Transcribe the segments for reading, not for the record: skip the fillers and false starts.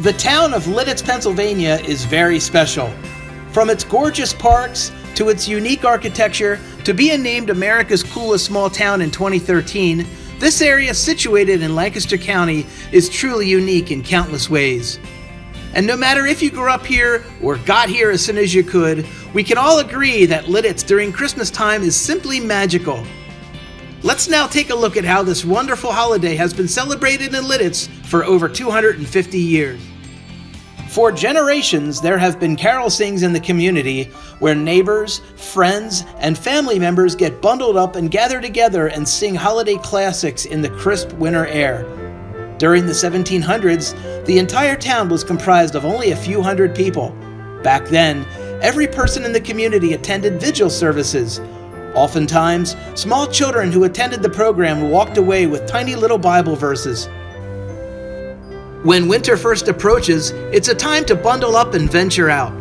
The town of Lititz, Pennsylvania is very special. From its gorgeous parks to its unique architecture to being named America's coolest small town in 2013, this area situated in Lancaster County is truly unique in countless ways. And no matter if you grew up here or got here as soon as you could, we can all agree that Lititz during Christmas time is simply magical. Let's now take a look at how this wonderful holiday has been celebrated in Lititz for over 250 years. For generations, there have been carol sings in the community where neighbors, friends, and family members get bundled up and gather together and sing holiday classics in the crisp winter air. During the 1700s, the entire town was comprised of only a few hundred people. Back then, every person in the community attended vigil services. Oftentimes, small children who attended the program walked away with tiny little Bible verses. When winter first approaches, it's a time to bundle up and venture out.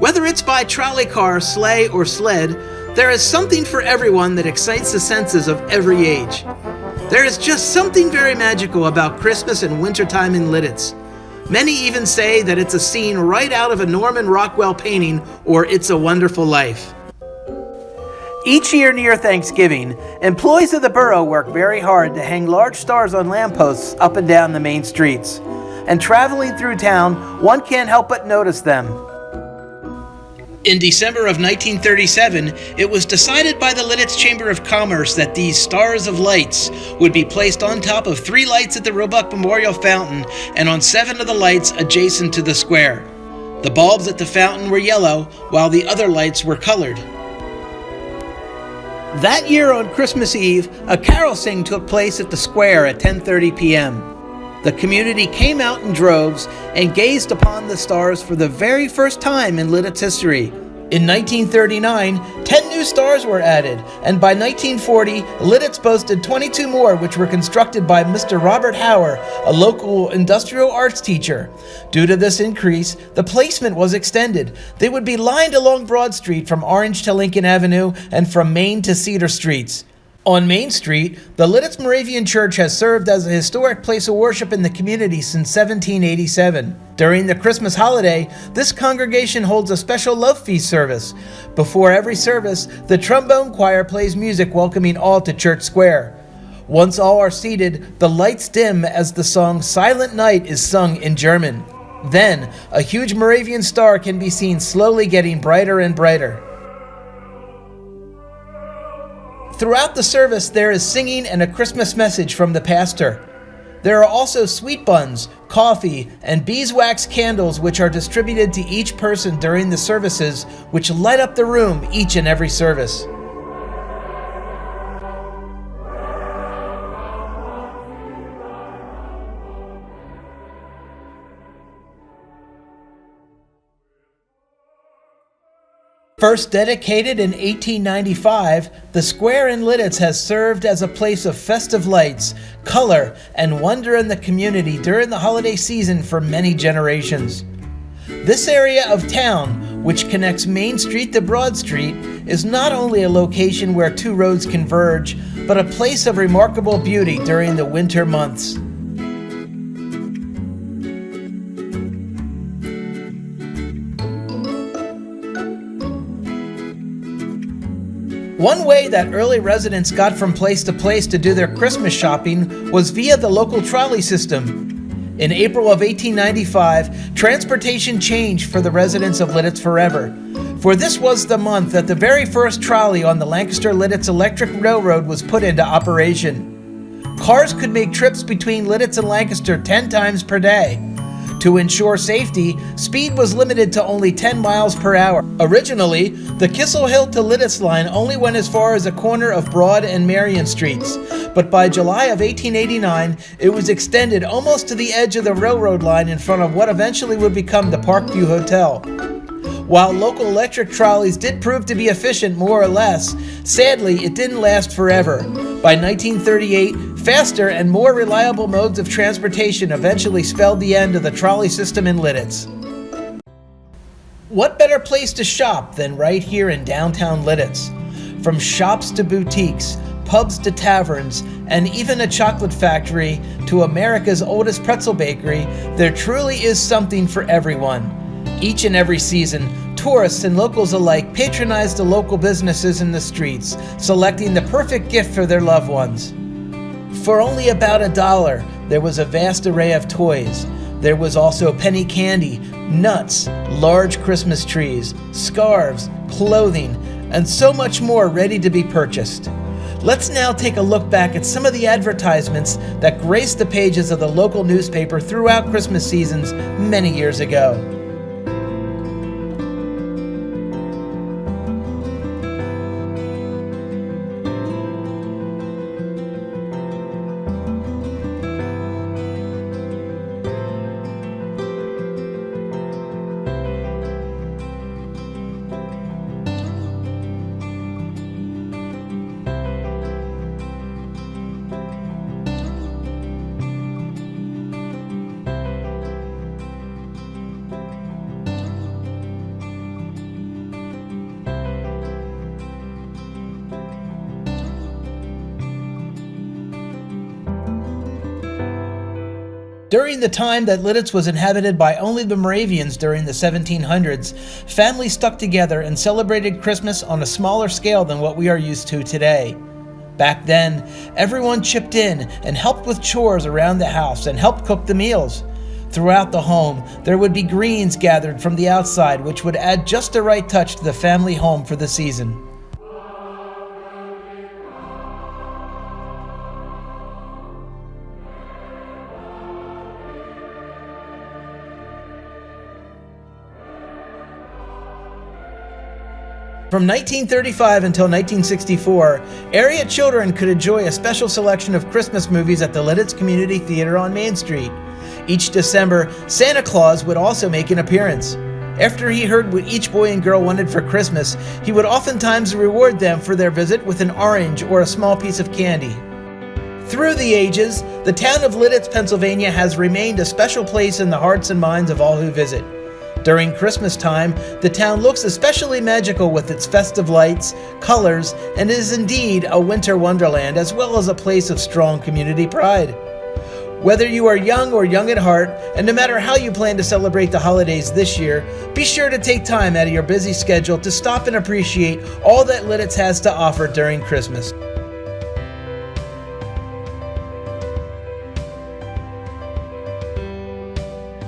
Whether it's by trolley car, sleigh, or sled, there is something for everyone that excites the senses of every age. There is just something very magical about Christmas and wintertime in Lititz. Many even say that it's a scene right out of a Norman Rockwell painting or It's a Wonderful Life. Each year near Thanksgiving, employees of the borough work very hard to hang large stars on lampposts up and down the main streets. And traveling through town, one can't help but notice them. In December of 1937, it was decided by the Lititz Chamber of Commerce that these stars of lights would be placed on top of 3 lights at the Roebuck Memorial Fountain and on 7 of the lights adjacent to the square. The bulbs at the fountain were yellow, while the other lights were colored. That year on Christmas Eve, a carol sing took place at the square at 10:30 p.m. The community came out in droves and gazed upon the stars for the very first time in Lititz history. In 1939, 10 new stars were added, and by 1940, Lititz boasted 22 more, which were constructed by Mr. Robert Hauer, a local industrial arts teacher. Due to this increase, the placement was extended. They would be lined along Broad Street from Orange to Lincoln Avenue and from Main to Cedar Streets. On Main Street, the Lititz Moravian Church has served as a historic place of worship in the community since 1787. During the Christmas holiday, this congregation holds a special love feast service. Before every service, the trombone choir plays music welcoming all to Church Square. Once all are seated, the lights dim as the song Silent Night is sung in German. Then, a huge Moravian star can be seen slowly getting brighter and brighter. Throughout the service, there is singing and a Christmas message from the pastor. There are also sweet buns, coffee, and beeswax candles which are distributed to each person during the services, which light up the room each and every service. First dedicated in 1895, the square in Lititz has served as a place of festive lights, color, and wonder in the community during the holiday season for many generations. This area of town, which connects Main Street to Broad Street, is not only a location where 2 roads converge, but a place of remarkable beauty during the winter months. One way that early residents got from place to place to do their Christmas shopping was via the local trolley system. In April of 1895, transportation changed for the residents of Lititz forever. For this was the month that the very first trolley on the Lancaster-Lititz Electric Railroad was put into operation. Cars could make trips between Lititz and Lancaster 10 times per day. To ensure safety, speed was limited to only 10 miles per hour. Originally, the Kissel Hill to Lititz line only went as far as the corner of Broad and Marion Streets, but by July of 1889, it was extended almost to the edge of the railroad line in front of what eventually would become the Parkview Hotel. While local electric trolleys did prove to be efficient more or less, sadly, it didn't last forever. By 1938, faster and more reliable modes of transportation eventually spelled the end of the trolley system in Lititz. What better place to shop than right here in downtown Lititz? From shops to boutiques, pubs to taverns, and even a chocolate factory to America's oldest pretzel bakery, there truly is something for everyone. Each and every season, tourists and locals alike patronize the local businesses in the streets, selecting the perfect gift for their loved ones. For only about $1, there was a vast array of toys. There was also penny candy, nuts, large Christmas trees, scarves, clothing, and so much more ready to be purchased. Let's now take a look back at some of the advertisements that graced the pages of the local newspaper throughout Christmas seasons many years ago. During the time that Lititz was inhabited by only the Moravians during the 1700s, families stuck together and celebrated Christmas on a smaller scale than what we are used to today. Back then, everyone chipped in and helped with chores around the house and helped cook the meals. Throughout the home, there would be greens gathered from the outside, which would add just the right touch to the family home for the season. From 1935 until 1964, area children could enjoy a special selection of Christmas movies at the Lititz Community Theater on Main Street. Each December, Santa Claus would also make an appearance. After he heard what each boy and girl wanted for Christmas, he would oftentimes reward them for their visit with an orange or a small piece of candy. Through the ages, the town of Lititz, Pennsylvania has remained a special place in the hearts and minds of all who visit. During Christmas time, the town looks especially magical with its festive lights, colors, and is indeed a winter wonderland as well as a place of strong community pride. Whether you are young or young at heart, and no matter how you plan to celebrate the holidays this year, be sure to take time out of your busy schedule to stop and appreciate all that Lititz has to offer during Christmas.